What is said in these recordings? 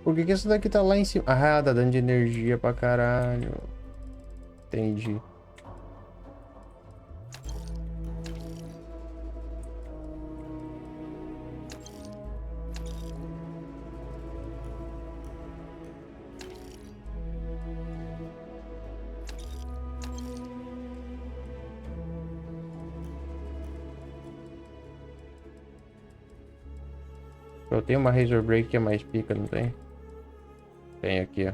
Por que que essa daqui tá lá em cima? Ah, tá dando de energia pra caralho. Entendi. Eu tenho uma Razor Break que é mais pica, não tem? Tem aqui, ó.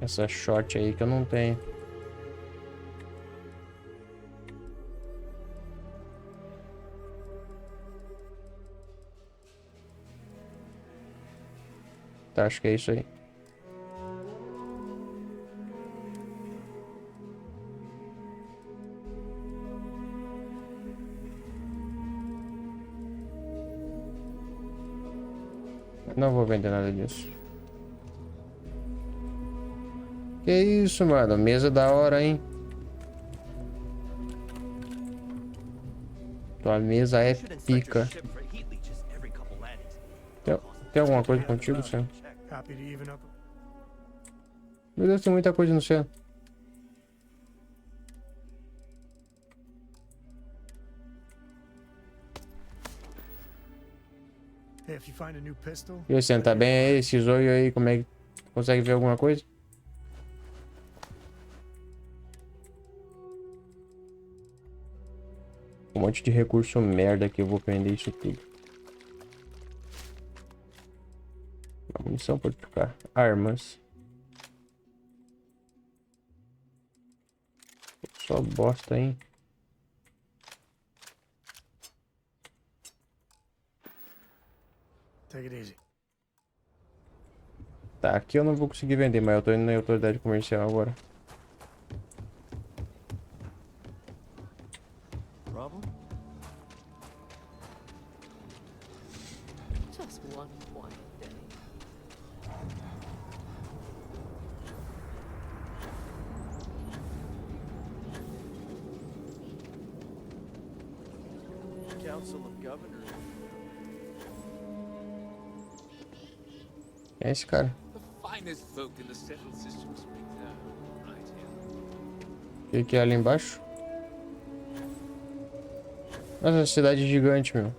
Essa shot aí que eu não tenho. Tá, acho que é isso aí. Não vou vender nada disso. Que isso, mano? Mesa da hora, hein? Tua mesa é pica. Tem, tem alguma coisa contigo, Sam? Meu Deus, tem muita coisa no céu. E aí, Sam, tá bem aí? Esse zóio aí, como é que consegue ver alguma coisa? Um monte de recurso merda que eu vou prender isso tudo. A munição pode ficar. Armas. Só bosta, hein? Tá, aqui eu não vou conseguir vender, mas eu tô indo na autoridade comercial agora. Quem é esse cara? O que é ali embaixo? Nossa, cidade gigante, meu.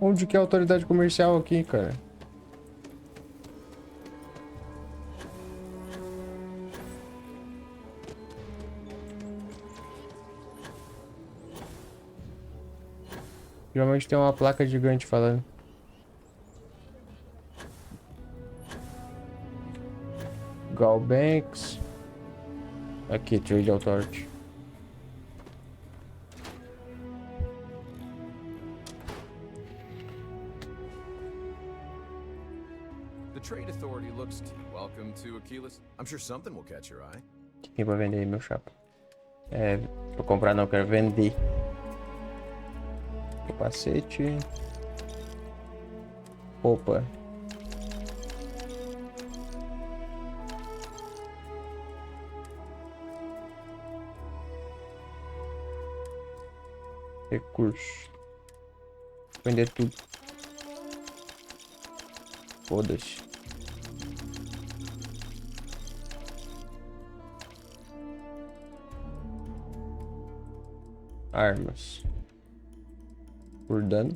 Onde que é a autoridade comercial aqui, cara? Geralmente tem uma placa gigante falando. Galbanks. Aqui, Trade Authority. The Trade Authority looks to you. Welcome to Achilles. I'm sure something will catch your eye. Quem vai vender aí, meu chapa? É, pra comprar não, quero vender. Capacete. Roupa. Recurso. Vender tudo. Foda-se. Armas. Por dano.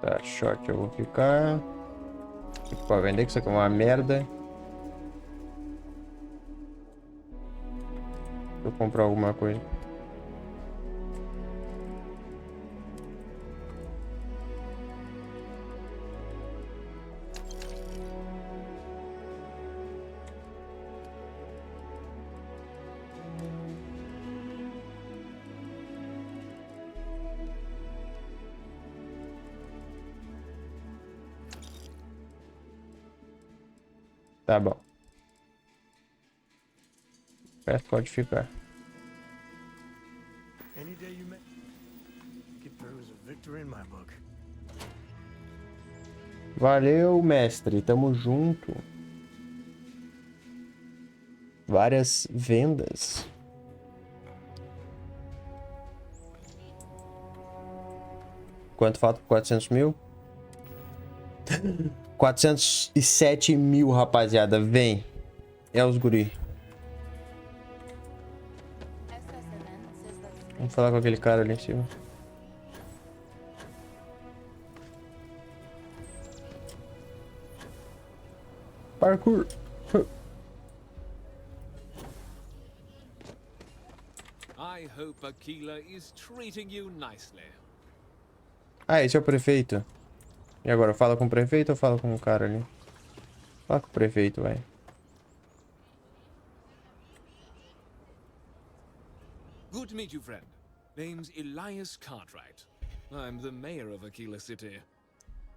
Tá, short eu vou ficar. Pode vender que isso aqui é uma merda. Vou comprar alguma coisa. Tá bom. Perto pode ficar. Any day you make get through is a victory in my book. Valeu, mestre. Tamo junto. Várias vendas. Quanto falta? 400 mil? 407 mil, rapaziada. Vem. É os guri. Vamos falar com aquele cara ali em cima. Parkour. I hope Aquila is treating you nicely. Ah, esse é o prefeito. E agora, fala com o prefeito ou fala com o cara ali? Fala com o prefeito, vai. Good to meet you, friend. Name's Elias Cartwright. I'm the mayor of Aquila City.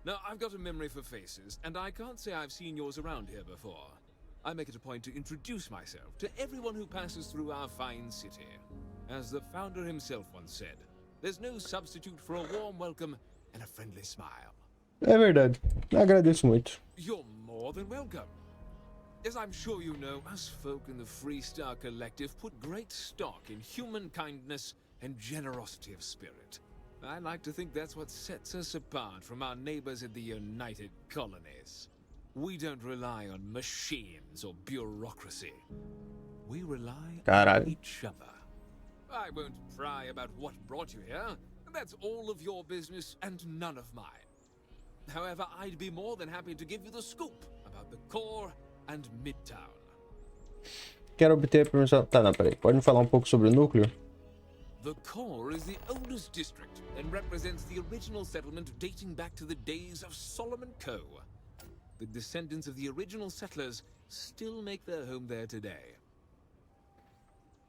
Now, I've got a memory for faces, and I can't say I've seen yours around here before. I make it a point to introduce myself to everyone who passes through our fine city. As the founder himself once said, there's no substitute for a warm welcome and a friendly smile. É verdade. Agradeço muito. You're more than welcome. As I'm sure you know, us folk in the Freestar Collective put great stock in human kindness and generosity of spirit. I like to think that's what sets us apart from our neighbors in the United Colonies. We don't rely on machines or bureaucracy. We rely Caralho. on each other. I won't pry about what brought you here. That's all of your business and none of mine. However, I'd be more than happy to give you the scoop about the core and Midtown. Quero obter a permissão. Tá, não, peraí. Pode me falar um pouco sobre o núcleo? The core is the oldest district and represents the original settlement dating back to the days of Solomon Coe. The descendants of the original settlers still make their home there today.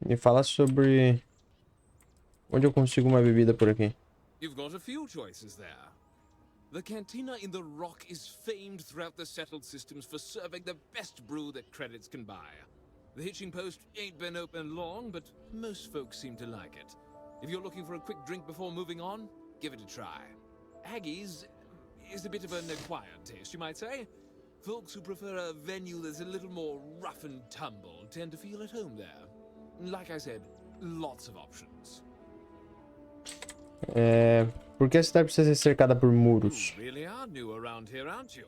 Me fala sobre onde eu consigo uma bebida por aqui. You've got a few choices there. The cantina in the Rock is famed throughout the settled systems for serving the best brew that credits can buy. The hitching post ain't been open long, but most folks seem to like it. If you're looking for a quick drink before moving on, give it a try. Aggie's is a bit of an acquired taste, you might say. Folks who prefer a venue that's a little more rough and tumble tend to feel at home there. Like I said, lots of options. Por que a cidade precisa ser cercada por muros? You really are new around here, aren't you?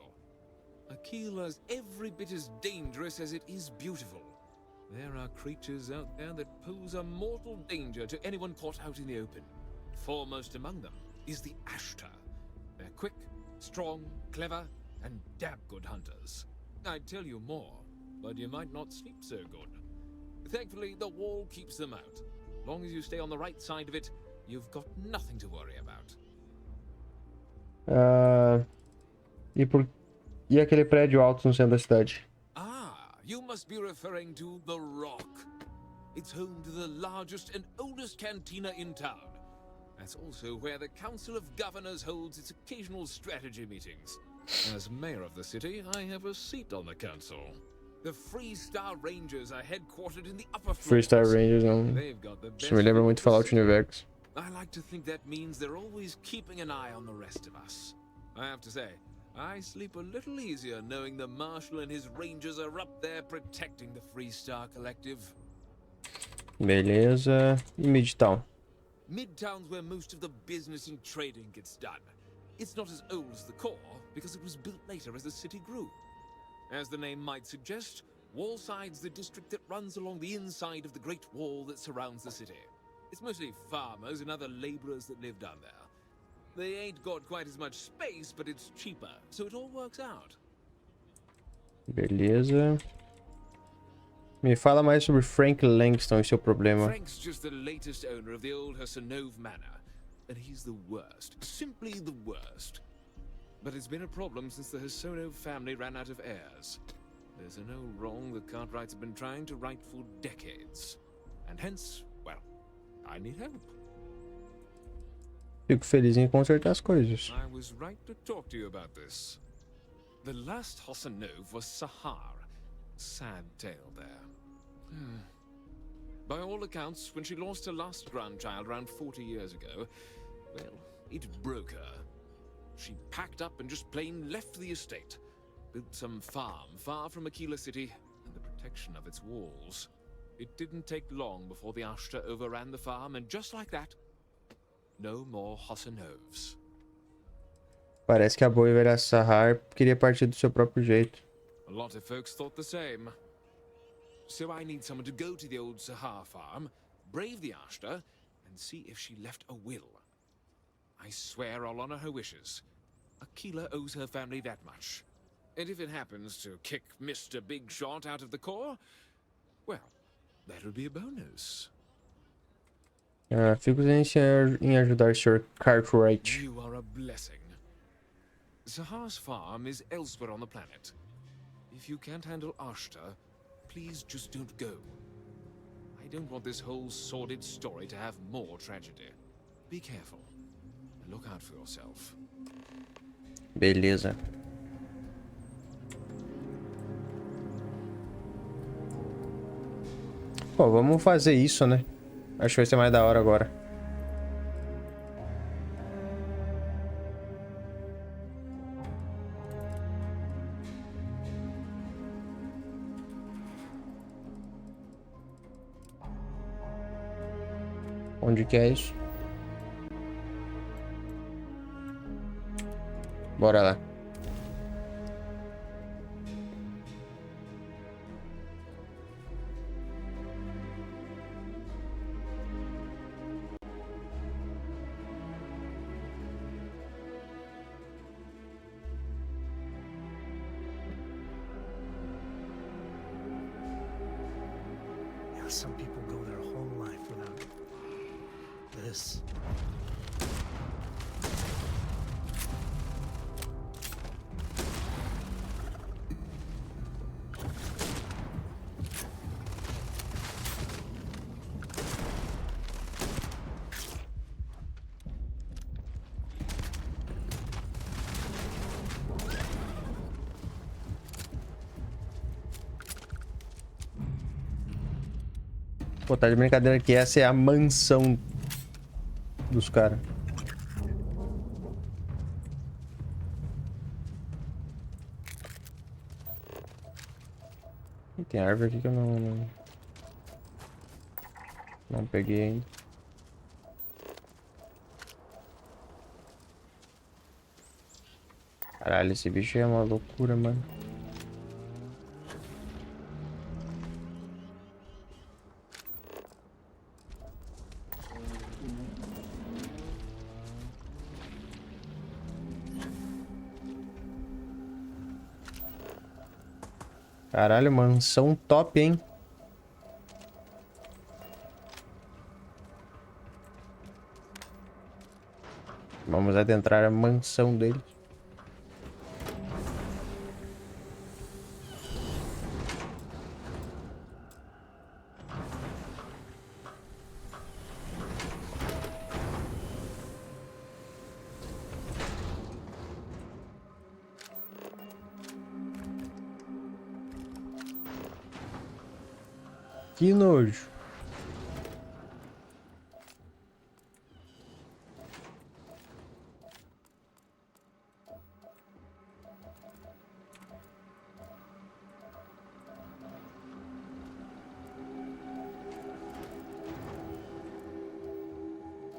Aquila's every bit as dangerous as it is beautiful. There are creatures out there that pose a mortal danger to anyone caught out in the open. Foremost among them is the Ashtar. They're quick, strong, clever, and damn good hunters. I'd tell you more, but you might not sleep so good. Thankfully, the wall keeps them out. Long as you stay on the right side of it, you've got nothing to worry about. E aquele prédio alto no centro da cidade? Ah, you must be referring to The Rock. It's home to the largest and oldest cantina in town. That's also where the Council of Governors holds its occasional strategy meetings. As mayor of the city, I have a seat on the council. The Freestar Rangers are headquartered in the upper floors. Freestar Rangers, não. They've got the best Isso me lembra muito Fallout New Vegas. I like to think that means they're always keeping an eye on the rest of us. I have to say, I sleep a little easier knowing the Marshal and his Rangers are up there protecting the Freestar Collective. Beleza. E Midtown? Midtown's where most of the business and trading gets done. It's not as old as the core, because it was built later as the city grew. As the name might suggest, Wallside's the district that runs along the inside of the Great Wall that surrounds the city. It's mostly farmers and other laborers that live down there. They ain't got quite as much space, but it's cheaper, so it all works out. Beleza. Me fala mais sobre Frank Langston e seu problema. Frank's just the latest owner of the old Hassanov Manor, and he's the worst, simply the worst. But it's been a problem since the Hassanov family ran out of heirs. There's an old wrong the Cartwrights have been trying to right for decades. And hence, well, I need help. Fico feliz em consertar as coisas. I was right to talk to you about this. The last Hassanov was Sahar, sad tale there. By all accounts, when she lost her last grandchild around 40 years ago, well, it broke her. She packed up and just plain left the estate. Built some farm far from Aquila City and the protection of its walls. It didn't take long before the Ashta overran the farm, and just like that, no more Hossanovs. Parece que a boa e velha Sahar queria partir do seu próprio jeito. A lot of folks thought the same. So I need someone to go to the old Sahar farm, brave the Ashta, and see if she left a will. I swear I'll honor her wishes. Aquila owes her family that much. And if it happens to kick Mr. Big Shot out of the Corps, well, that'll be a bonus. Fico em ajudar Sr. Cartwright. You are a blessing. Sahar's farm is elsewhere on the planet. If you can't handle Ashta, please just don't go. I don't want this whole sordid story to have more tragedy. Be careful. And look out for yourself. Beleza. Pô, vamos fazer isso, né? Acho que vai ser mais da hora agora. Onde que é isso? Bora lá. Yeah, some people go their whole life without this. Pô, tá de brincadeira que essa é a mansão dos caras. Tem árvore aqui que eu não peguei ainda. Caralho, esse bicho é uma loucura, mano. Caralho, mansão top, hein? Vamos adentrar a mansão dele. Que nojo.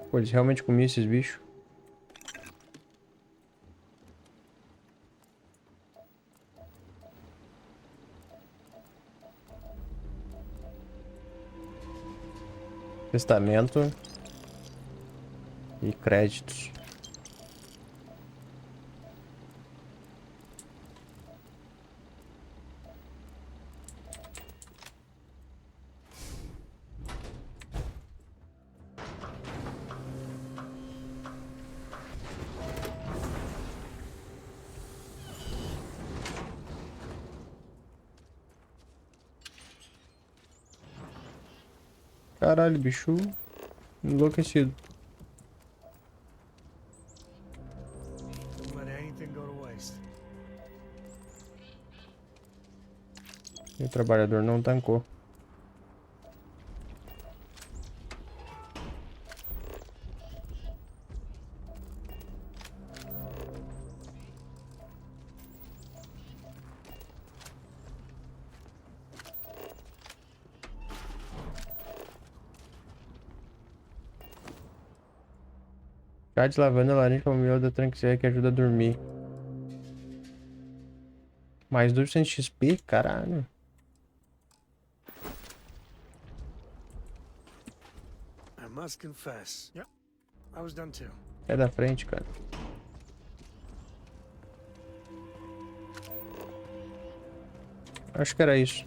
Pô, eles realmente comiam esses bichos. Testamento e créditos. Caralho, bicho enlouquecido. Don't let anything go to waste. E o trabalhador não tancou. Chá de lavanda, laranja, camomila da tranquila que ajuda a dormir. Mais 200 XP? Caralho. I must confess. Yep, I was done too. É da frente, cara. Acho que era isso.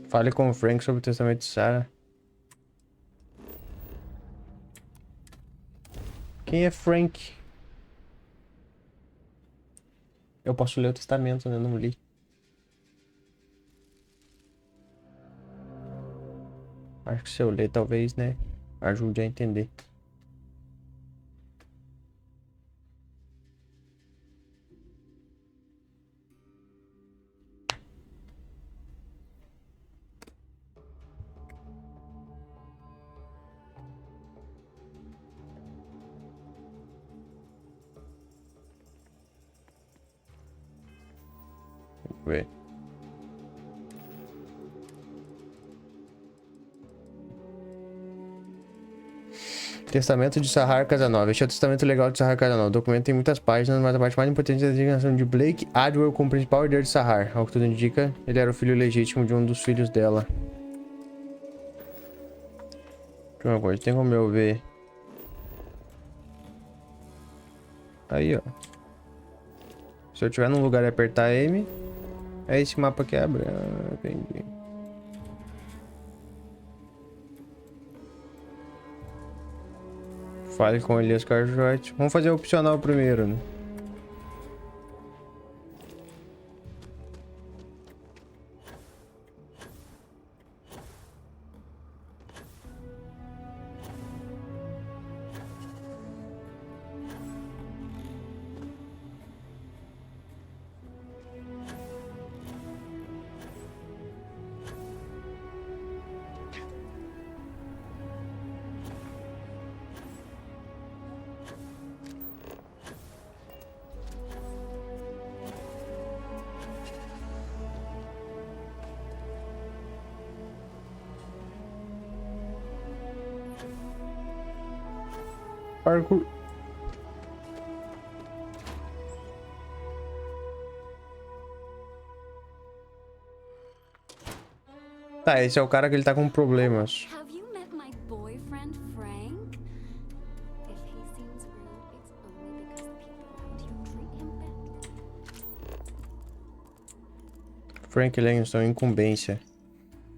Fale com o Frank sobre o testamento de Sarah. Quem é Frank? Eu posso ler o testamento, né? Eu não li. Acho que se eu ler, talvez, né? Ajude a entender. Vamos ver. Testamento de Sahar Casanova. Este é o testamento legal de Sahar Casanova. O documento tem muitas páginas, mas a parte mais importante é a designação de Blake Adwell como principal herdeiro de Sahar. Ao que tudo indica, ele era o filho legítimo de um dos filhos dela. Deixa eu ver uma coisa, tem como eu ver? Aí, ó. Se eu estiver num lugar e apertar M, é esse mapa que abre. Ah, entendi. Fale com Elias Cartwright. Vamos fazer o opcional primeiro, né? Parkour. Tá, esse é o cara que ele tá com problemas. Have you met my boyfriend, Frank? If he seems rude, it's only because the people around you treat him badly. Frank Langston, incumbência.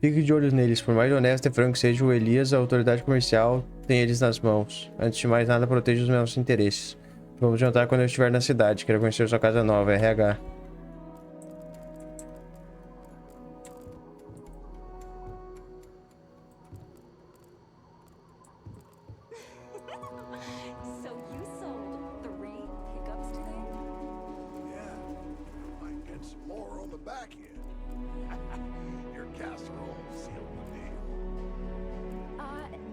Fique de olhos neles. Por mais honesto e franco que seja o Elias, a autoridade comercial tem eles nas mãos. Antes de mais nada, proteja os meus interesses. Vamos jantar quando eu estiver na cidade. Quero conhecer sua casa nova, RH. So you sold 3 pickups today? Yeah, might get some more on the back end. Your casserole sealed the deal.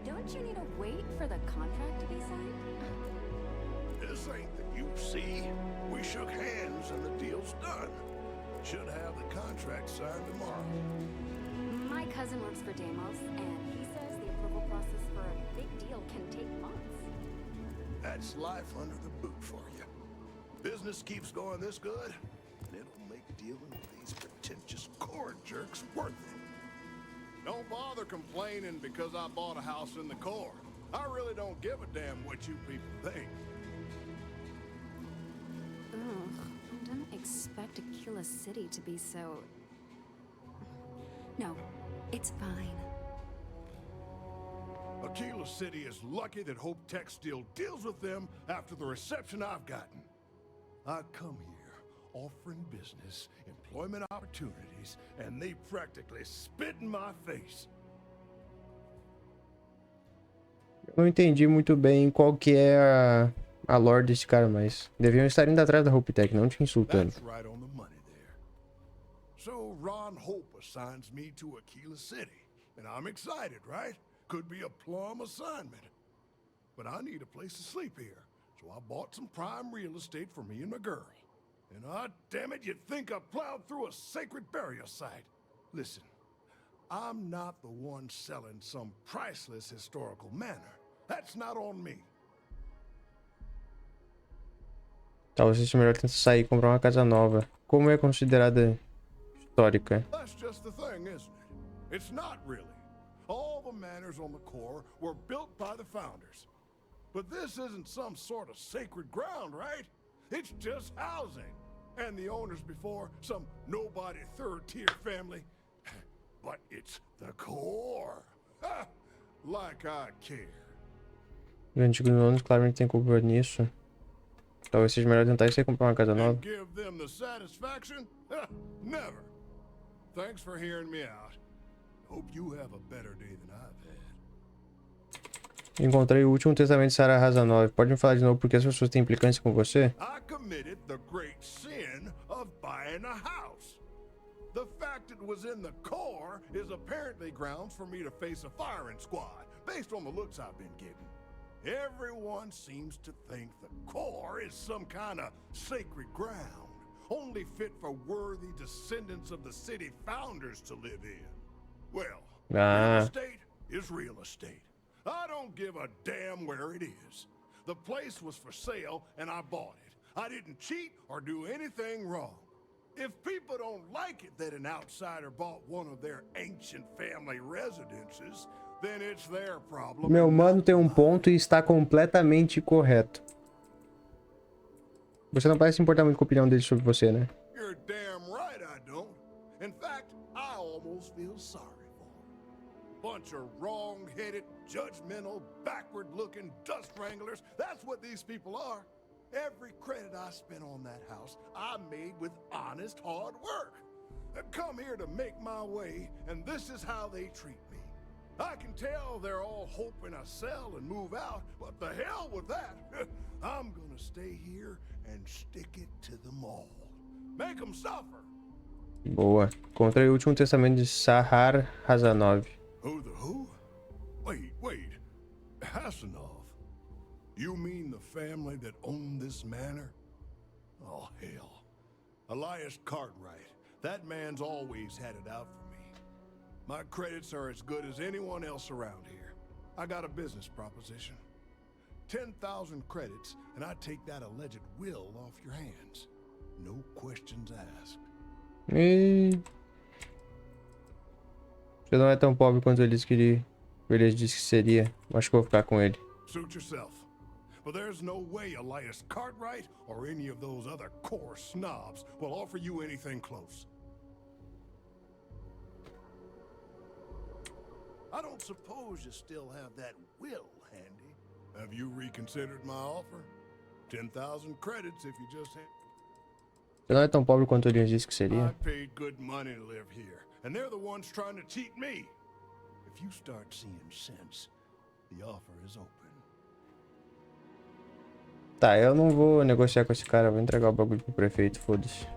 Don't you need to wait for the contract to be signed? This ain't the UC. We shook hands and the deal's done. Should have the contract signed tomorrow. My cousin works for Deimos, and he says the approval process for a big deal can take months. That's life under the boot for you. Business keeps going this good, and it'll make dealing with these pretentious core jerks worth it. Don't bother complaining because I bought a house in the core. I really don't give a damn what you people think. Ugh, I didn't expect Aquila City to be so... No, it's fine. Aquila City is lucky that Hope Tech still deals with them after the reception I've gotten. I come here offering business, employment opportunities, and they practically spit in my face. Eu não entendi muito bem qual que é a lore desse cara, mas deviam estar indo atrás da Hope Tech, não te insultando. That's right on the money there. So Ron Hope assigns me to Aquila City, and I'm excited, right? Could be a plum assignment. But I need a place to sleep here, so I bought some prime real estate for me and my girl. And damn it, you'd think I plowed through a sacred burial site. Listen, I'm not the one selling some priceless historical manor. That's not on me. Talvez seja melhor tentar sair e comprar uma casa nova. Como é considerada histórica? That's just the thing, isn't it? It's not really. All the manors on the core were built by the founders. But this isn't some sort of sacred ground, right? It's just housing. And the owners before, some nobody third-tier family. But it's the core. Ha! Like I care. Os antigos donos claramente têm culpa nisso. Talvez seja melhor tentar isso e comprar uma casa nova. And give them the satisfaction? Ha! Never. Thanks for hearing me out. Hope you have a better day than I've had. Encontrei o último testamento de Sarah Razanov. Pode me falar de novo porque as pessoas têm implicância com você? I committed the great sin of buying a house. The fact it was in the core is apparently grounds for me to face a firing squad, based on the looks I've been getting. Everyone seems to think the core is some kind of sacred ground, only fit for worthy descendants of the city founders to live in. Well, real estate is real estate. I don't give a damn where it is. The place was for sale and I bought it. I didn't cheat or do anything wrong. If people don't like it that an outsider bought one of their ancient family residences, then it's their problem. Meu mano tem um ponto e está completamente correto. Você não parece se importar muito com a opinião dele sobre você, né? You're damn right I don't. In fact, I almost feel sorry for him. Bunch of wrong-headed, judgmental, backward-looking dust wranglers. That's what these people are. Every credit I spent on that house, I made with honest, hard work. I come here to make my way, and this is how they treat me. I can tell they're all hoping I sell and move out, but the hell with that. I'm gonna stay here and stick it to them all. Make them suffer. Boa. Encontrei o último testamento de Sarah Razanov. Who the who? Wait. Hasanov. You mean the family that owned this manor? Oh, hell. Elias Cartwright. That man's always had it out for me. My credits are as good as anyone else around here. I got a business proposition. 10,000 credits, and I take that alleged will off your hands. No questions asked. E... Você não é tão pobre quanto ele disse que seria. Acho que vou ficar com ele. Suit yourself. But there's no way Elias Cartwright or any of those other core snobs will offer you anything close. I don't suppose you still have that will handy. Have you reconsidered my offer? 10,000 credits if you just had... Você não é tão pobre quanto ele disse que seria. I paid good money to live here, and they're the ones trying to cheat me. If you start seeing sense, the offer is open. Tá, eu não vou negociar com esse cara, eu vou entregar o bagulho pro prefeito, foda-se.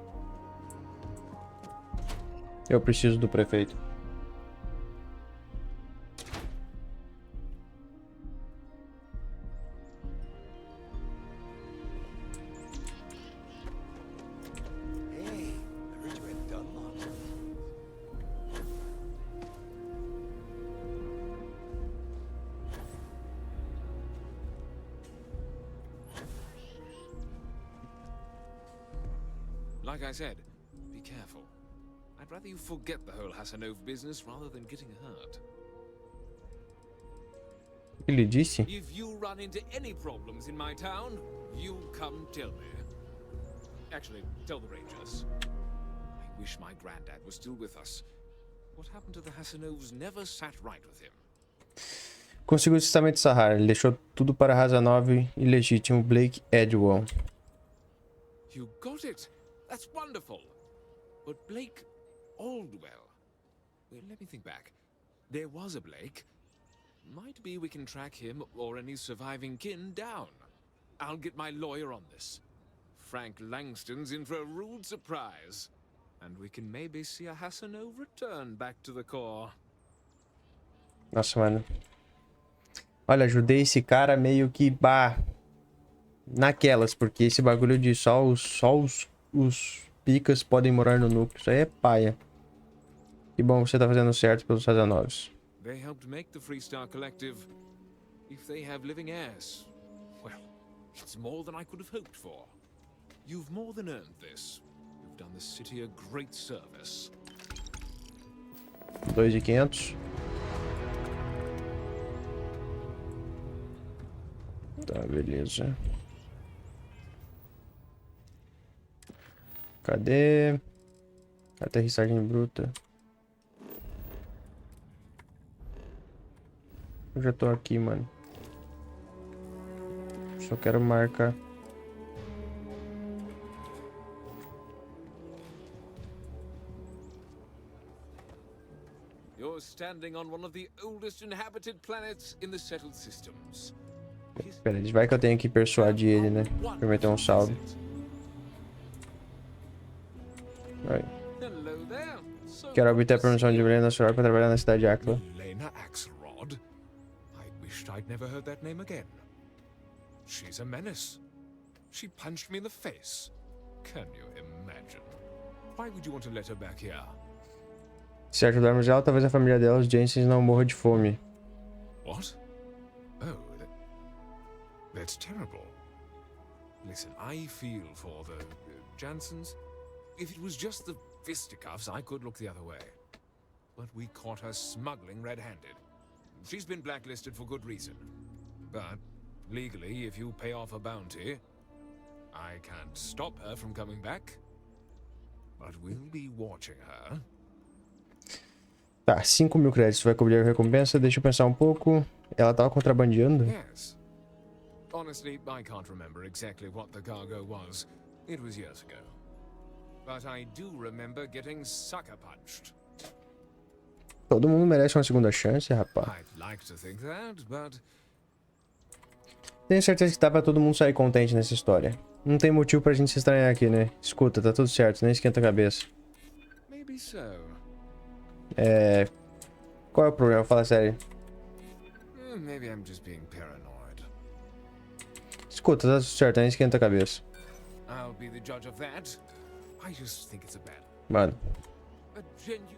Eu preciso do prefeito. Like I said, be careful. I'd rather you forget the whole Hasanov business rather than getting hurt. O que ele disse? If you run into any problems in my town, you come tell me. Actually, tell the Rangers. I wish my granddad was still with us. What happened to the Hasanovs never sat right with him. Conseguiu o testamento de Sahara. Ele deixou tudo para Razanov e legítimo Blake Edwell. You got it. That's wonderful. But Blake Aldwell. Well, let me think back. There was a Blake. Might be we can track him or any surviving kin down. I'll get my lawyer on this. Frank Langston's in for a rude surprise. And we can maybe see a Hassano return back to the core. Nossa, mano. Olha, ajudei esse cara meio que, bah, naquelas, porque esse bagulho de só os picas podem morar no núcleo. Isso aí é paia. Que bom que você tá fazendo certo pelos Razanovs. They helped make the Freestar Collective. If they have living heirs, well, it's more than I could have hoped for. You've more than earned this. You've done the city a great service. 2.500. Tá, beleza. Cadê? Aterrissagem bruta. Eu já tô aqui, mano. Só quero marcar. You're standing on one of the oldest inhabited planets in the settled systems. Pera, vai que eu tenho que persuadir ele, né? Pra meter um saldo. Vai. Hello there. So Quero obter a permissão de Milena Nacional para trabalhar na cidade de Acla. Lena Axelrod? I wished I'd never heard that name again. She's a menace. She punched me in the face. Can you imagine? Why would you want to let her back here? Se ajudarmos ela, talvez a família dela, os Jensens, não morra de fome. What? Oh, that's terrible. Listen, I feel for the Jansens. If it was just the fisticuffs, I could look the other way. But we caught her smuggling red-handed. She's been blacklisted for good reason. But legally, if you pay off a bounty, I can't stop her from coming back. But we'll be watching her. Tá, 5.000 créditos vai cobrir a recompensa. Deixa eu pensar um pouco. Ela tava contrabandeando? Yes. Honestly, I can't remember exactly what the cargo was. It was years ago. But I do remember getting sucker punched. Todo mundo merece uma segunda chance, rapaz. I'd like to think that, but Tenho certeza que dá pra todo mundo sair contente nessa história. Não tem motivo pra gente se estranhar aqui, né? Escuta, tá tudo certo, nem esquenta a cabeça. maybe so. Qual é o problema? Fala sério. Maybe I'm just being paranoid. Escuta, tá tudo certo, nem esquenta a cabeça. I'll be the judge of that. I just think it's a bad, Mano, a genuine.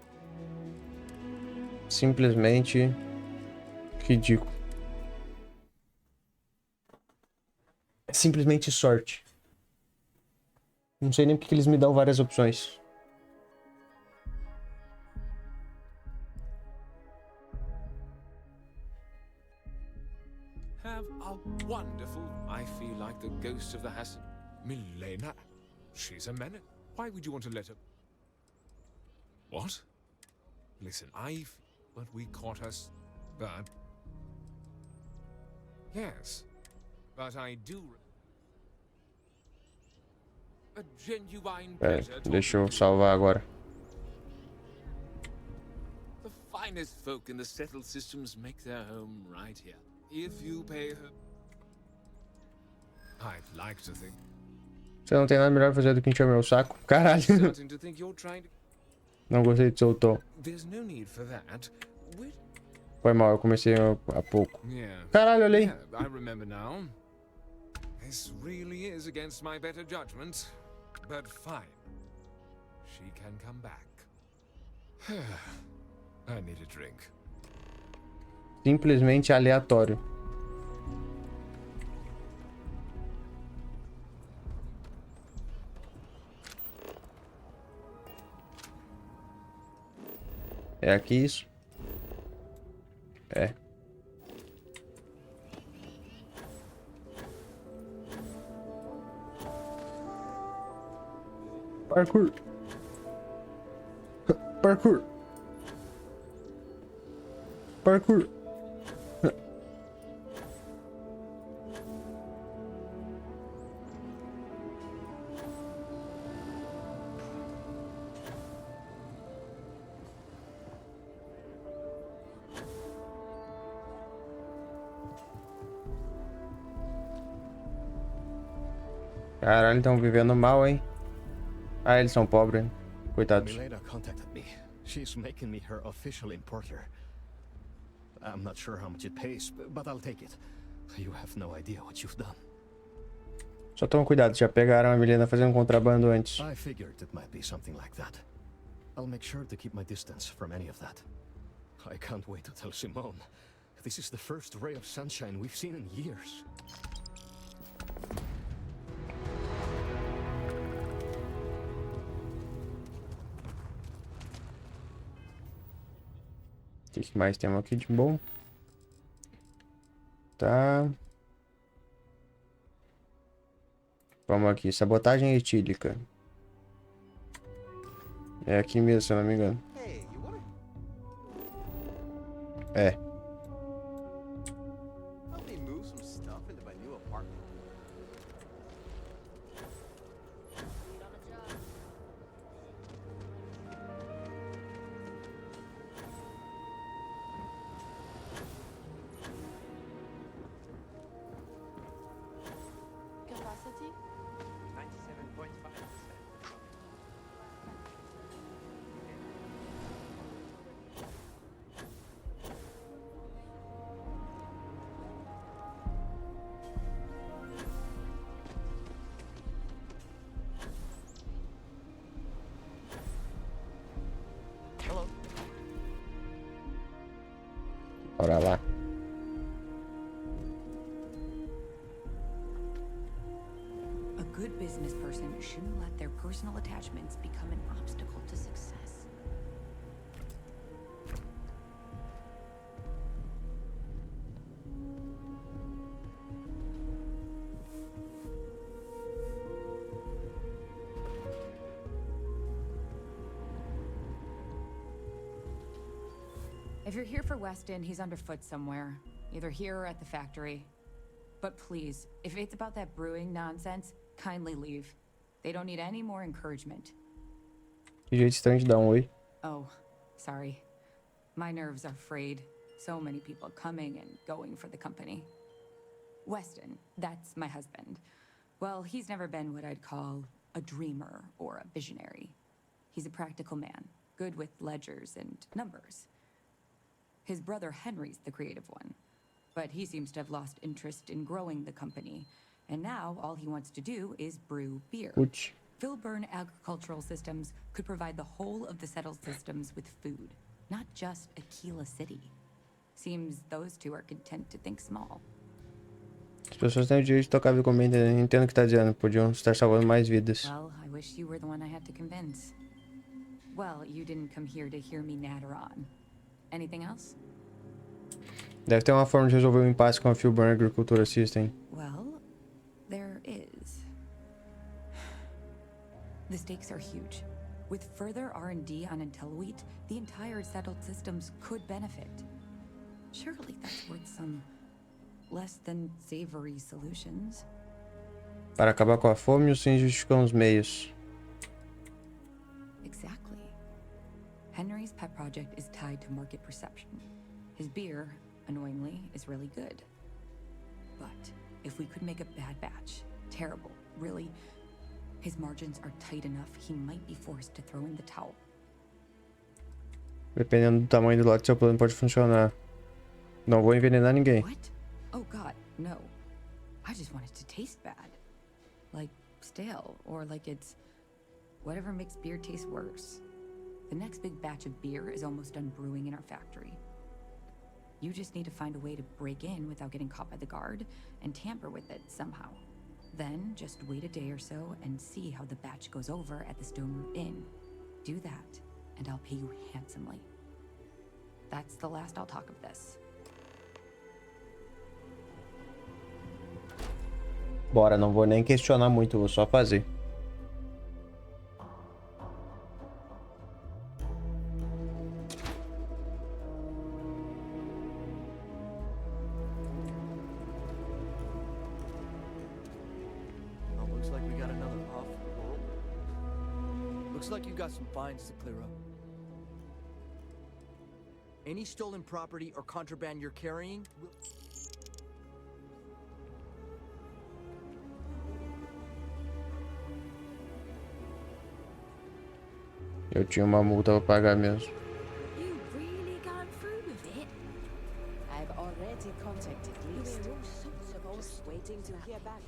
simplesmente ridículo. É simplesmente sorte. Não sei nem porque que eles me dão várias opções. Have a wonderful. I feel like the ghost of the Hassan. Milena, she's a menace. Why would you want to let her? What? Listen, but we caught us. But yes, but I do. A genuine pleasure. Deixa eu salvar agora. The finest folk in the settled systems make their home right here. If you pay her. I'd like to think. Você não tem nada melhor pra fazer do que encher meu saco? Caralho. Starting to think you're trying to. Não gostei do seu tom. There's no need for that. Foi mal, eu comecei há pouco. Yeah. Caralho, olha aí. Yeah, I remember now. This really is against my better judgment. But fine. She can come back. I need a drink. Simplesmente aleatório. É aqui isso? É. Parkour. Parkour. Parkour. Caralho, estão vivendo mal, hein? Ah, eles são pobres, hein? Coitados. Milena contacted me. She's making me her official importer. I'm not sure how much it pays, but I'll take it. You have no idea what you've done. Só toma cuidado, já pegaram a Milena fazendo contrabando antes. I figured it might be something like that. I'll make sure to keep my distance from any of that. I can't wait to tell Simone. This is the first ray of sunshine we've seen in years. O que mais temos aqui de bom? Tá. Vamos aqui, sabotagem etílica. É aqui mesmo, se eu não me engano. É. Capacity? 97.5%. Bora lá. A good business person shouldn't let their personal attachments become an obstacle to success. If you're here for Weston, he's underfoot somewhere. Either here or at the factory. But please, if it's about that brewing nonsense, kindly leave. They don't need any more encouragement. Que jeito estranho de dar oi. Oh, sorry. My nerves are frayed. So many people coming and going for the company. Weston, that's my husband. Well, he's never been what I'd call a dreamer or a visionary. He's a practical man, good with ledgers and numbers. His brother Henry's the creative one, but he seems to have lost interest in growing the company, and now all he wants to do is brew beer. Putz. Filburn Agricultural Systems could provide the whole of the settled systems with food, not just Aquila City. Seems those two are content to think small. As pessoas têm o direito de tocar videogame, entendo o que tá dizendo. Podiam estar salvando mais vidas. Well, I wish you were the one I had to convince. Well, you didn't come here to hear me natter on. Anything else? Deve ter uma forma de resolver o impasse com a Filburn Agriculture System. Well, there is. The stakes are huge. With further R&D on IntelliWheat, the entire settled systems could benefit. Surely that's worth some less than savory solutions. Para acabar com a fome, os fins justificam os meios. Exactly. Henry's pet project is tied to market perception. His beer, annoyingly, is really good. But if we could make a bad batch, terrible, really, his margins are tight enough he might be forced to throw in the towel. Dependendo do tamanho do lote, seu plano pode funcionar. Não vou envenenar ninguém. What? Oh god, no. I just want it to taste bad. Like stale, or like it's whatever makes beer taste worse. The next big batch of beer is almost done brewing in our factory. You just need to find a way to break in without getting caught by the guard and tamper with it somehow. Then just wait a day or so and see how the batch goes over at the Stone Root Inn. Do that, and I'll pay you handsomely. That's the last I'll talk of this. Bora, não vou nem questionar muito, vou só fazer. Looks like we got another off roll. Looks like you got some fines to clear up. Any stolen property or contraband you're carrying will... Eu tinha uma multa pra pagar mesmo. You really gone through with it? I've already contacted Least. Just waiting to hear back.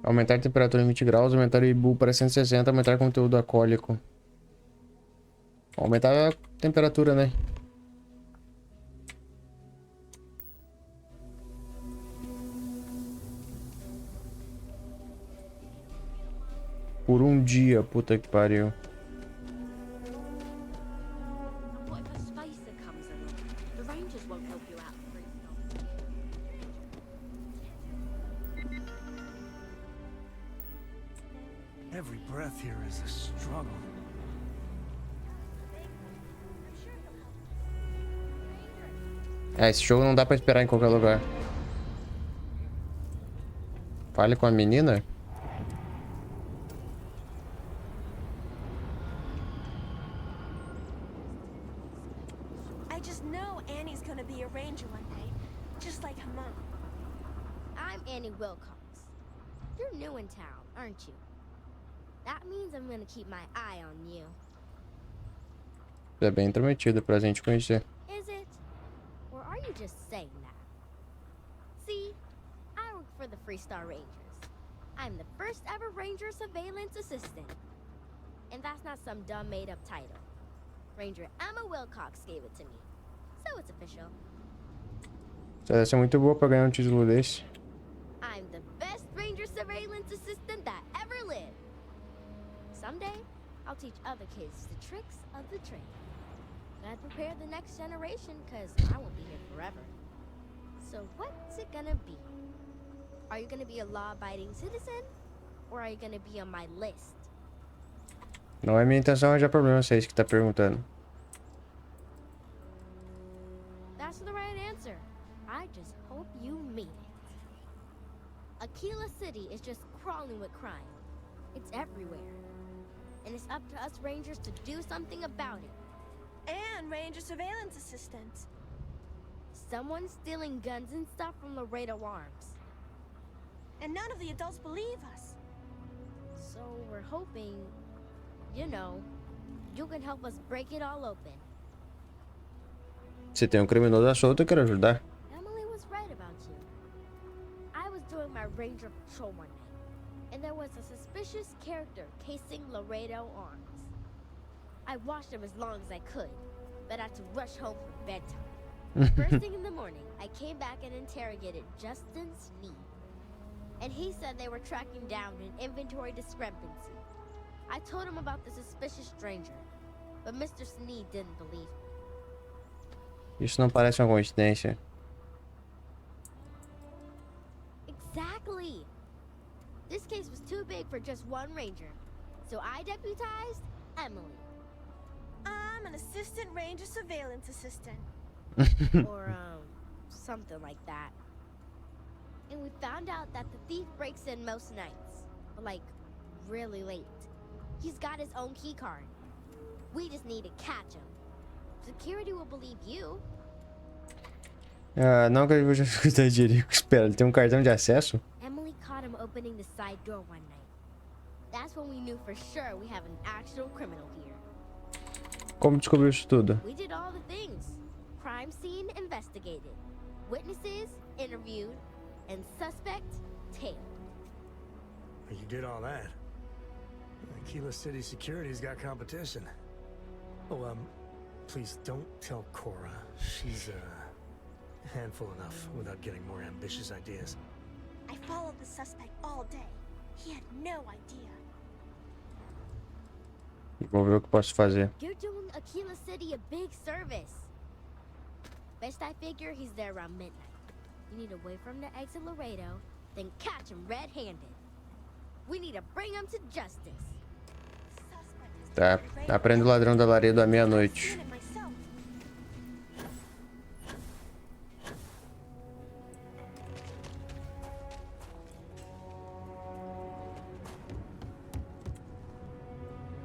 Aumentar a temperatura em 20 graus, aumentar o Ibu para 160, aumentar o conteúdo alcoólico. Aumentar a temperatura, né? Por um dia, puta que pariu. What if a spacer comes along? The Rangers won't help you out. Every breath here is a struggle. Esse jogo não dá pra esperar em qualquer lugar. Fale com a menina? I just know Annie's gonna be a ranger one day, just like her mom. I'm Annie Wilcox. You're new in town, aren't you? That means I'm gonna keep my eye on you. É bem intrometido pra gente conhecer. Is it? Or are you just saying that? See, I work for the Freestar Rangers. I'm the first ever Ranger Surveillance Assistant. And that's not some dumb made up title. Ranger Emma Wilcox gave it to me. So it's official. Você deve ser muito boa pra ganhar um título desse. I'm the best Ranger Surveillance Assistant that ever lived. Someday, I'll teach other kids the tricks of the trade. Gotta prepare the next generation, cause I won't be here forever. So what's it gonna be? Are you gonna be a law-abiding citizen? Or are you gonna be on my list? Não é minha intenção arranjar problema, se é isso que tá perguntando. That's the right answer. I just hope you mean it. Aquila City is just crawling with crime. It's everywhere. And it's up to us Rangers to do something about it. And ranger surveillance assistants. Someone's stealing guns and stuff from Laredo Arms. And none of the adults believe us. So we're hoping, you know, you can help us break it all open. Se tem um criminoso à solta, eu quero ajudar. Emily was right about you. I was doing my ranger patrol one night, and there was a suspicious character casing Laredo Arms. I watched him as long as I could, but I had to rush home for bedtime. First thing in the morning, I came back and interrogated Justin Sneed. And he said they were tracking down an inventory discrepancy. I told him about the suspicious stranger, but Mr. Sneed didn't believe me. Isso não parece uma coincidência. Exactly. This case was too big for just one ranger, so I deputized Emily. I'm an assistant ranger surveillance assistant. Or, something like that. And we found out that the thief breaks in most nights, but like, really late. He's got his own key card. We just need to catch him. Security will believe you. Ah, não que eu vou escutar direito. Espera, ele tem um cartão de acesso? Emily caught him opening the side door one night. That's when we knew for sure we have an actual criminal here. Como descobriu isso tudo? We did all the things. Crime scene investigated. Witnesses interviewed. And suspect tailed. You did all that. Aquila City Security's got competition. Oh, please don't tell Cora. She's a handful enough without getting more ambitious ideas. I followed the suspect all day. He had no idea. Vou ver o que posso fazer. You're doing Aquila City a big service. Best I figure he's there around midnight. You need to wait for him to exit Laredo, then catch him red-handed. We need to bring him to justice. Tá, aprende o ladrão da Laredo à meia-noite. It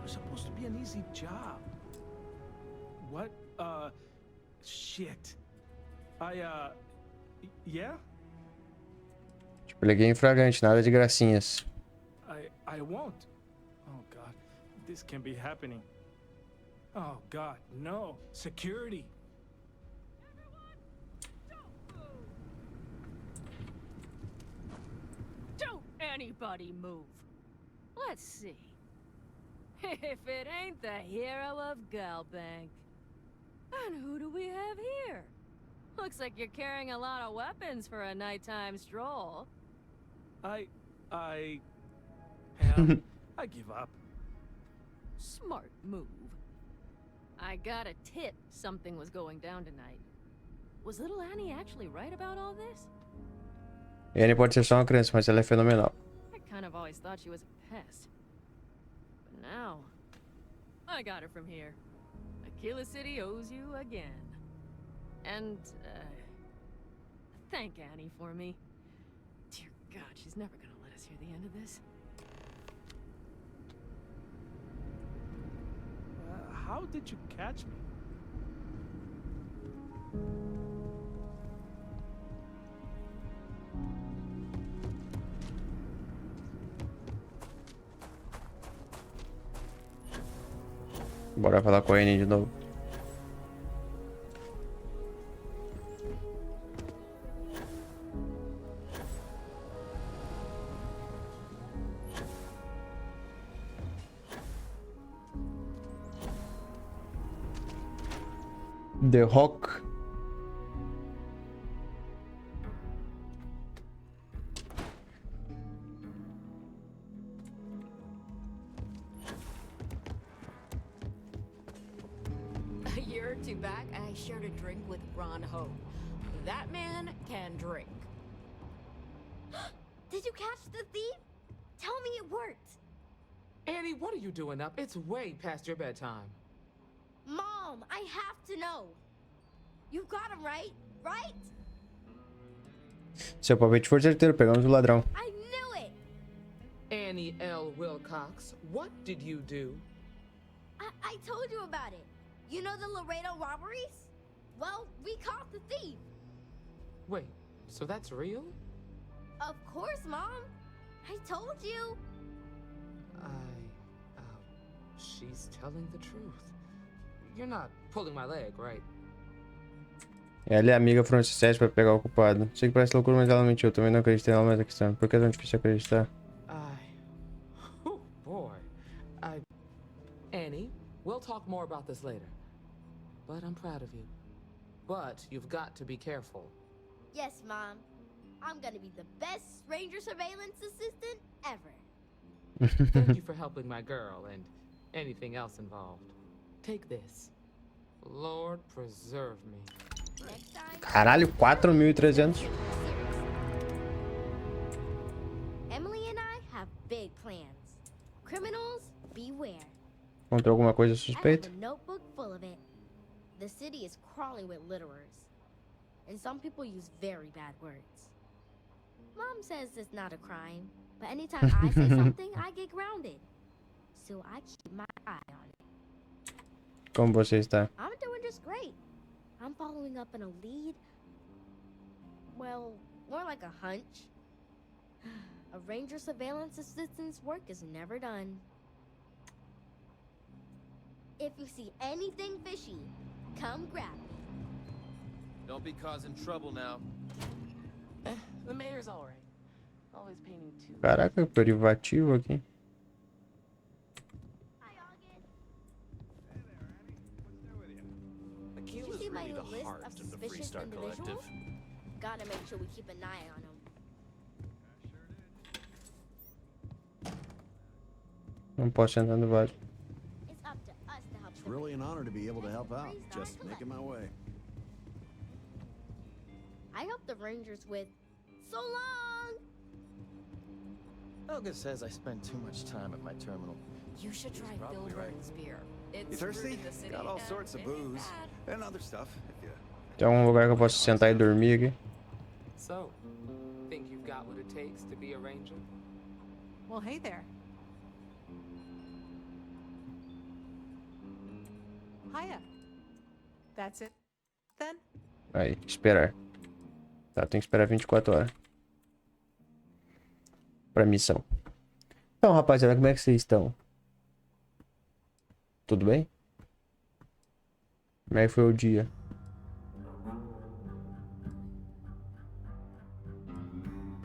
was supposed to be an easy job. What, shit. Yeah? Tipo, ele é em flagrante, nada de gracinhas. I won't. Oh God, this can't be happening. Oh God, no. Security. Don't anybody move. Let's see. If it ain't the hero of Galbank. And who do we have here? Looks like you're carrying a lot of weapons for a nighttime stroll. Hell, I give up. Smart move. I got a tip something was going down tonight. Was little Annie actually right about all this? Annie pode ser só uma criança, mas ela é fenomenal. I kind of always thought she was a pest. But now, I got her from here. Aquila City owes you again. And, thank Annie for me. Dear God, she's never gonna let us hear the end of this. How did you catch me? Bora falar com a Annie de novo. The Rock. A year or two back, I shared a drink with Ron Ho. That man can drink. Did you catch the thief? Tell me it worked. Annie, what are you doing up? It's way past your bedtime. Mom, I have to know. You got him right? Right? Seu palpite foi certeiro, pegamos o ladrão. I knew it! Annie L. Wilcox, what did you do? I told you about it. You know the Laredo robberies? Well, we caught the thief. Wait, so that's real? Of course, Mom. I told you. She's telling the truth. You're not pulling my leg, right? Ela e a amiga foram SOCIAIS para pegar o culpado. Sei que parece loucura, mas ela mentiu. Também não acreditei nela, mas a questão. Por que é tão difícil acreditar? Oh boy. Annie, we'll talk more about this later. But I'm proud of you. But you've got to be careful. Yes, Mom. I'm gonna be the best ranger surveillance assistant ever. Thank you for helping my girl and anything else involved. Take this. Lord preserve me. Caralho, 4.300. Emily and I have big plans. Criminals, beware. Encontrou alguma coisa I suspeita? have a notebook full of it. The city is crawling with litterers. And some people use very bad words. Mom says it's not a crime, but anytime I say something, I get grounded. So I keep my eye on it. Como você está? I'm doing just great. I'm following up on a lead. Well, more like a hunch. A ranger surveillance assistant's work is never done. If you see anything fishy, come grab me. Don't be causing trouble now. The mayor's all right. Always painting too. Caraca, privativo aqui. Did you see my new list of suspicious individuals? Gotta make sure we keep an eye on them. Não posso entrar no bar. It's up to us to help. It's really an honor to be able to help out. Just making my way. I help the rangers with so long. Helga says I spend too much time at my terminal. You should try probably Filbert's beer. It's You thirsty? brewed in the city Got all and sorts of it ain't booze bad. and other stuff. If you Tem algum lugar que eu possa sentar e dormir aqui? So, think you've got what it takes to be a ranger? Well, hey there. Hiya. That's it. then? Aí, esperar. Tá, tem que esperar 24 horas. Pra missão. Então, rapaziada, como é que vocês estão? Tudo bem? Como é que foi o dia?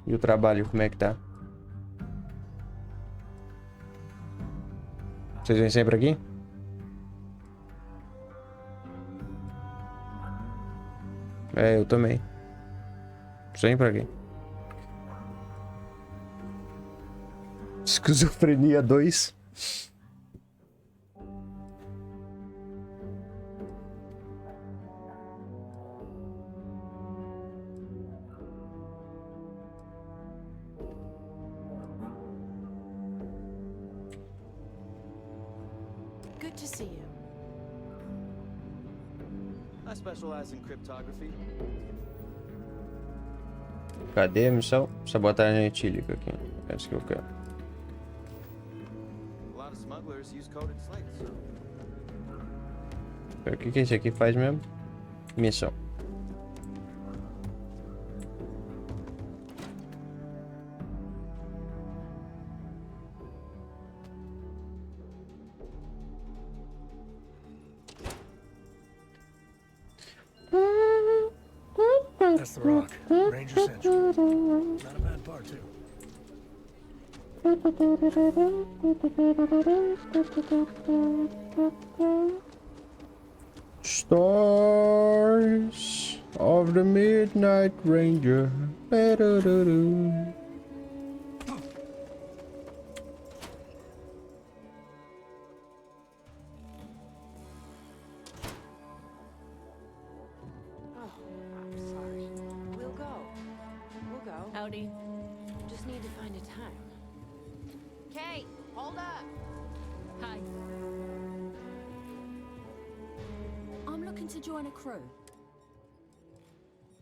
E o trabalho, como é que tá? Vocês vêm sempre aqui? É, eu também. Sempre aqui. Esquizofrenia 2. Good to see you. I specialize in cryptography. Cadê a missão? Sabotagem etílica aqui. É isso que eu quero. A lot of smugglers use coded slates. O que esse aqui faz mesmo? Missão. That's the rock. Ranger Central. Not a bad part, too. Stars of the Midnight Ranger. Howdy. Just need to find a time. Kate, hold up. Hi. I'm looking to join a crew.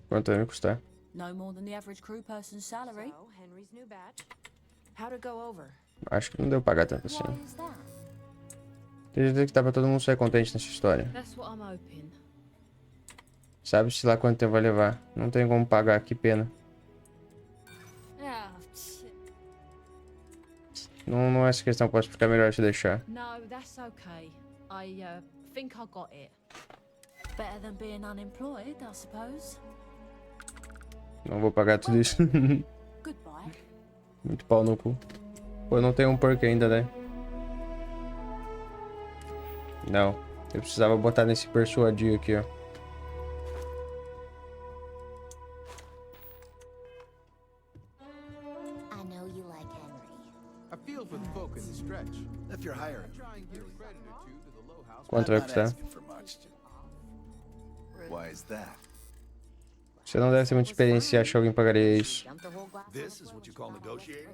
Quanto vai me custar? No more than the average crew person's salary. So, Henry's new batch. How'd it go over? Acho que não deu pagar tanto assim. Why is that? Tem certeza que dá pra todo mundo sair contente nessa história. That's what I'm hoping. Sabe-se lá quanto tempo vai levar. Não tem como pagar, que pena. Ah, shit. Não é essa questão, posso explicar melhor se deixar. No, that's okay. I think I got it. Better than being unemployed, I suppose. Não vou pagar tudo isso. Goodbye. Muito pau no cu. Pô, não tem um perk ainda, né? Não. Eu precisava botar nesse persuadir aqui, ó. I know you like Henry. I feel for the folk in the stretch. If you're hiring, Try and give a credit or two to the low house. Quanto vai custar? Why is that? Você não deve ter muita experiência se acha que alguém pagaria isso. This is what you call negotiating?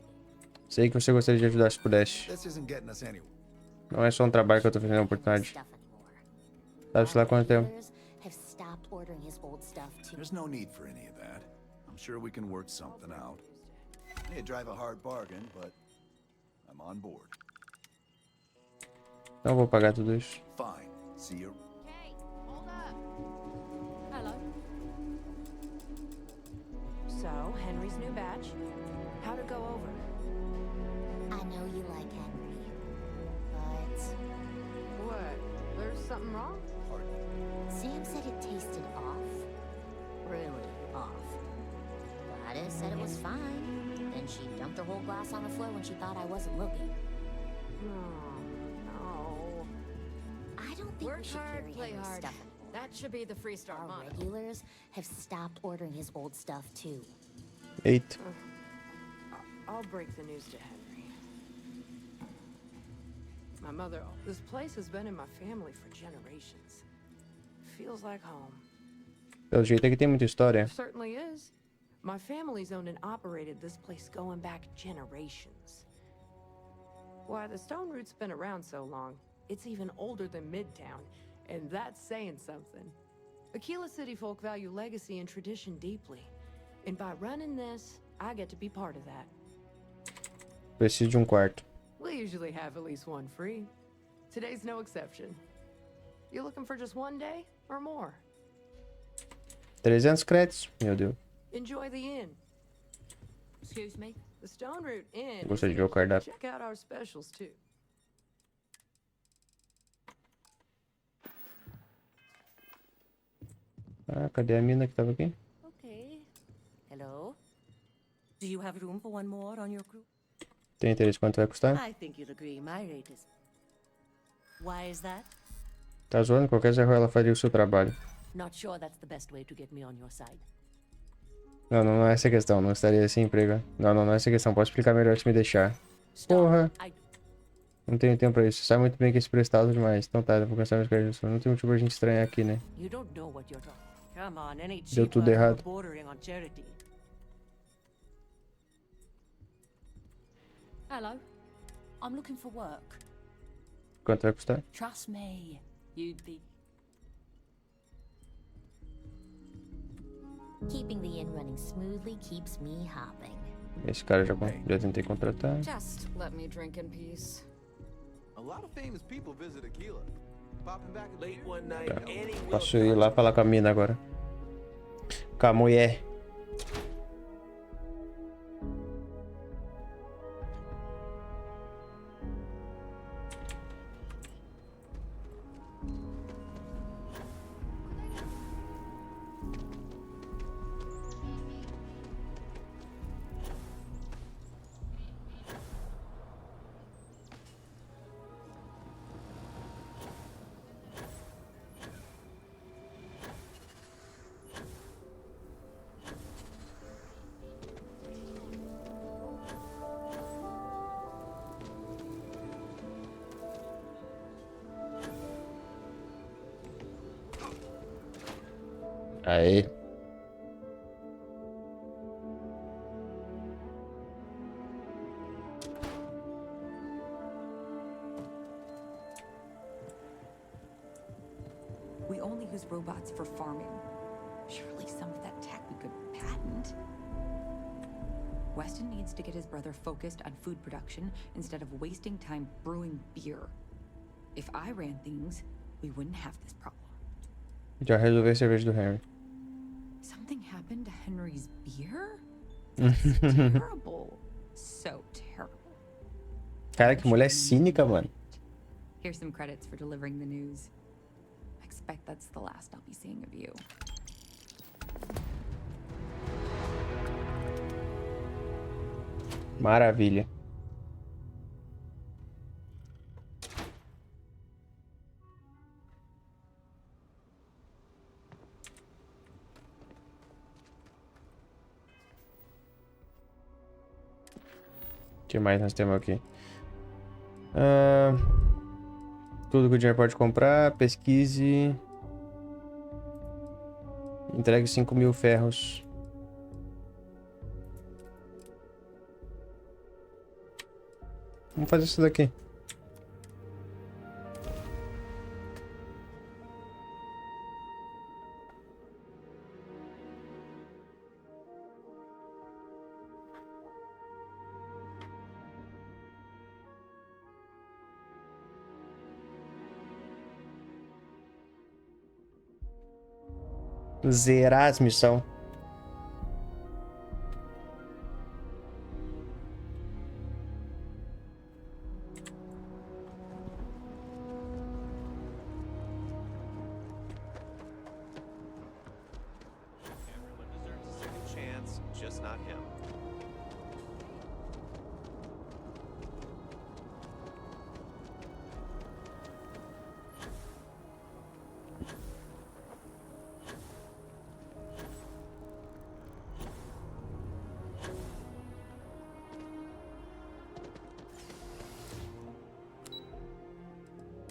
Sei que você gostaria de ajudar se pudesse. This isn't getting us anywhere. Não é só um trabalho que eu tô fazendo, é uma oportunidade. Sabe-se lá quanto tempo? There's no need for any of that. I'm sure we can work something out. May drive a hard bargain, but I'm on board. Não vou pagar tudo isso. Fine. See you. Kate, hold up. Hello. So, Henry's new batch. How'd it go over? I know you like Henry, but What? There's something wrong? Sam said it tasted off. Really off. Gladys said it was fine. Then she dumped her whole glass on the floor when she thought I wasn't looking. No. I don't think Work we should hard, carry play Henry's hard. stuff anymore. That should be the Freestar Our motto. regulars have stopped ordering his old stuff too. 8. I'll break the news to Henry. My mother, this place has been in my family for generations. Feels like home. Pelo jeito aqui tem muita história. Certainly is. My family's owned and operated this place going back generations. Why, the Stone Root's been around so long, it's even older than Midtown, and that's saying something. Aquila City folk value legacy and tradition deeply, and by running this, I get to be part of that. Preciso de um quarto. We usually have at least one free. Today's no exception. You looking for just one day or more? 300 créditos. Meu Deus. Enjoy the inn. Excuse me? The Stone Root Inn. Gostei de ver o cardápio. Check out our specials too. Ah, cadê a mina que tava aqui? Okay. Hello. Do you have room for one more on your crew? Tem interesse quanto vai custar? I think you'll agree my rate is. Why is that? Tá zoando? Qualquer Zé Ruela faria o seu trabalho. Not sure that's the best way to get me on your side. Não é essa a questão. Não estaria sem emprego. Não é essa a questão. Pode explicar melhor se me deixar. Porra. Não tenho tempo pra isso. Você sabe muito bem que esse preço tá alto demais. Então tá, eu vou cansar meus créditos. Não tem motivo pra gente estranhar aqui, né? You don't know what you're talking. Come on, any Deu tudo cheaper errado. bordering on charity. Hello. I'm looking for work. Quanto vai custar? Trust me, you'd be. Keeping the inn running smoothly keeps me hopping. Esse cara já tentei contratar. Just let me drink in peace. A lot of famous people visit Aquila. Popping back late one night. Tá. Posso ir lá falar com a mina agora. Com a mulher. Aê. We only use robots for farming. Surely some of that tech we could patent. Weston needs to get his brother focused on food production instead of wasting time brewing beer. If I ran things, we wouldn't have this problem. Já resolvi a cerveja do Henry. Something happened to Henry's beer? That's terrible. So terrible. Cara, que mulher cínica, mano. Here's some credits for delivering the news. I expect that's the last I'll be seeing of you. Maravilha. O que mais nós temos aqui? Tudo que o dinheiro pode comprar. Pesquise. Entregue 5.000 ferros. Vamos fazer isso daqui. Zerar as missões.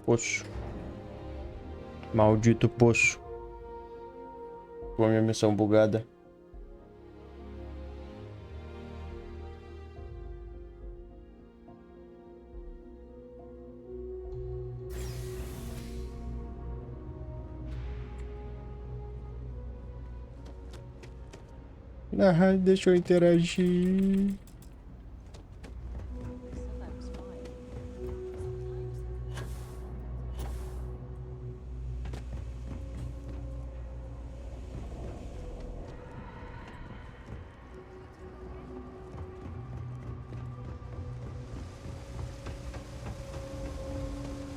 Poço. Maldito poço. Com a minha missão bugada. Ah, deixa eu interagir.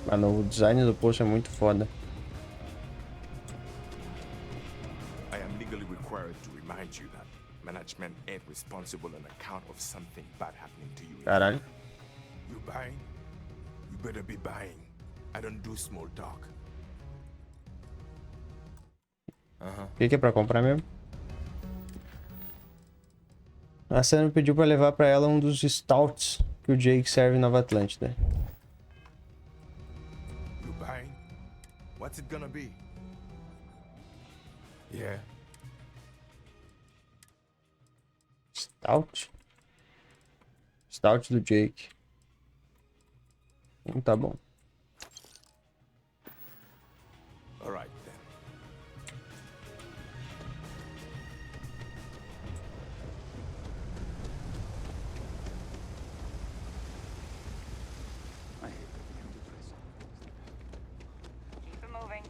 Mano, o design do poço é muito foda. I am legally required to remind you that management ain't responsible on account of something bad happening to you. Caralho. You buying? You better be buying. I don't do small talk. O que é pra comprar mesmo? A Sam pediu pra levar pra ela um dos stouts que o Jake serve em Nova Atlântida. You buying? What's it gonna be? Yeah. Stout? Stout do Jake. Tá bom. All right then. Keep it moving.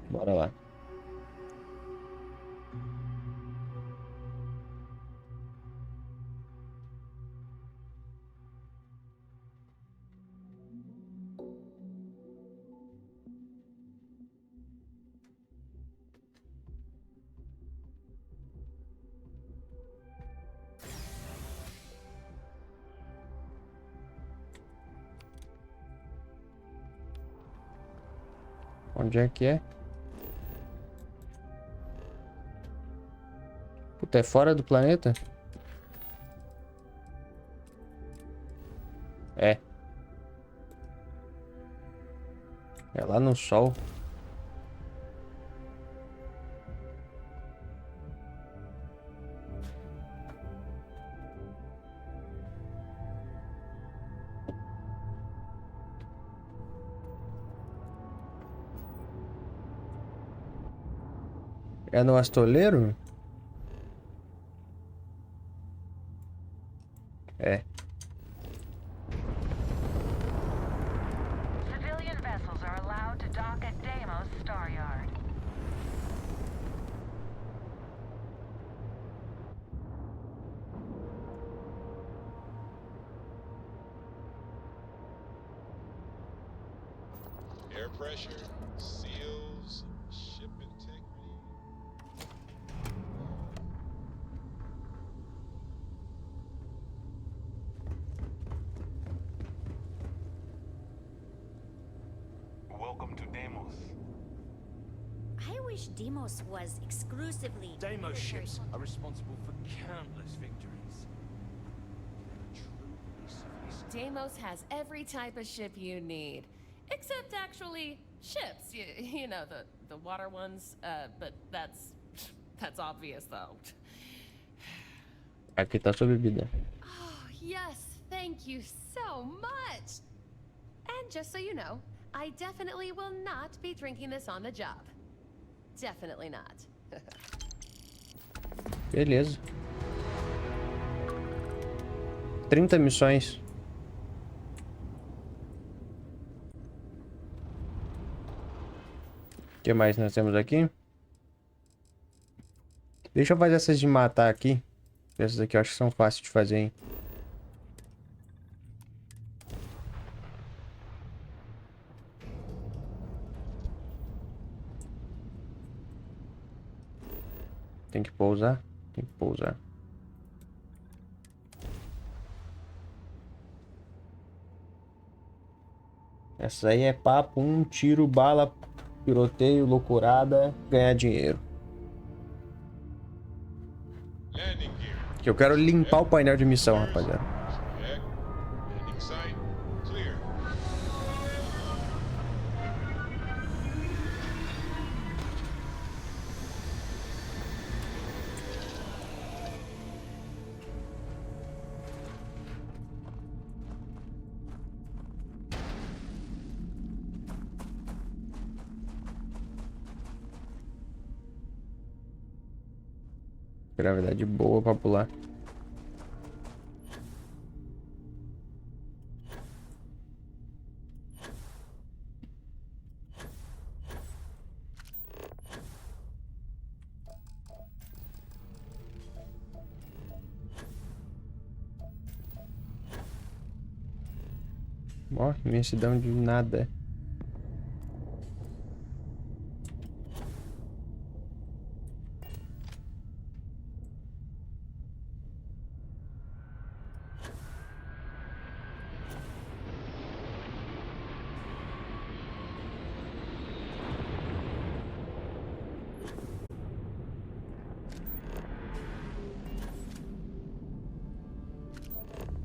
Bora lá. Onde é que é? Puta, é fora do planeta? É. É lá no sol. É no Astoleiro? É. Civilian vessels are allowed to dock at Deimos Star Yard. Air pressure, seals, ship integrity. Welcome to Deimos. I wish Deimos was exclusively Deimos ships are responsible for countless victories. Deimos has every type of ship you need. Except actually ships, you know, the water ones, but that's obvious though. Aqui tá sua bebida. Oh, yes, thank you so much. And just so you know, I definitely will not be drinking this on the job. Definitely not. Beleza. 30 missões. O que mais nós temos aqui? Deixa eu fazer essas de matar aqui. Essas aqui eu acho que são fáceis de fazer, hein? Tem que pousar? Tem que pousar. Essa aí é papo, um tiro, bala, tiroteio, loucurada, ganhar dinheiro. Que eu quero limpar o painel de missão, rapaziada. Landing site, clear. Gravidade boa pra pular. Ó, imensidão de nada.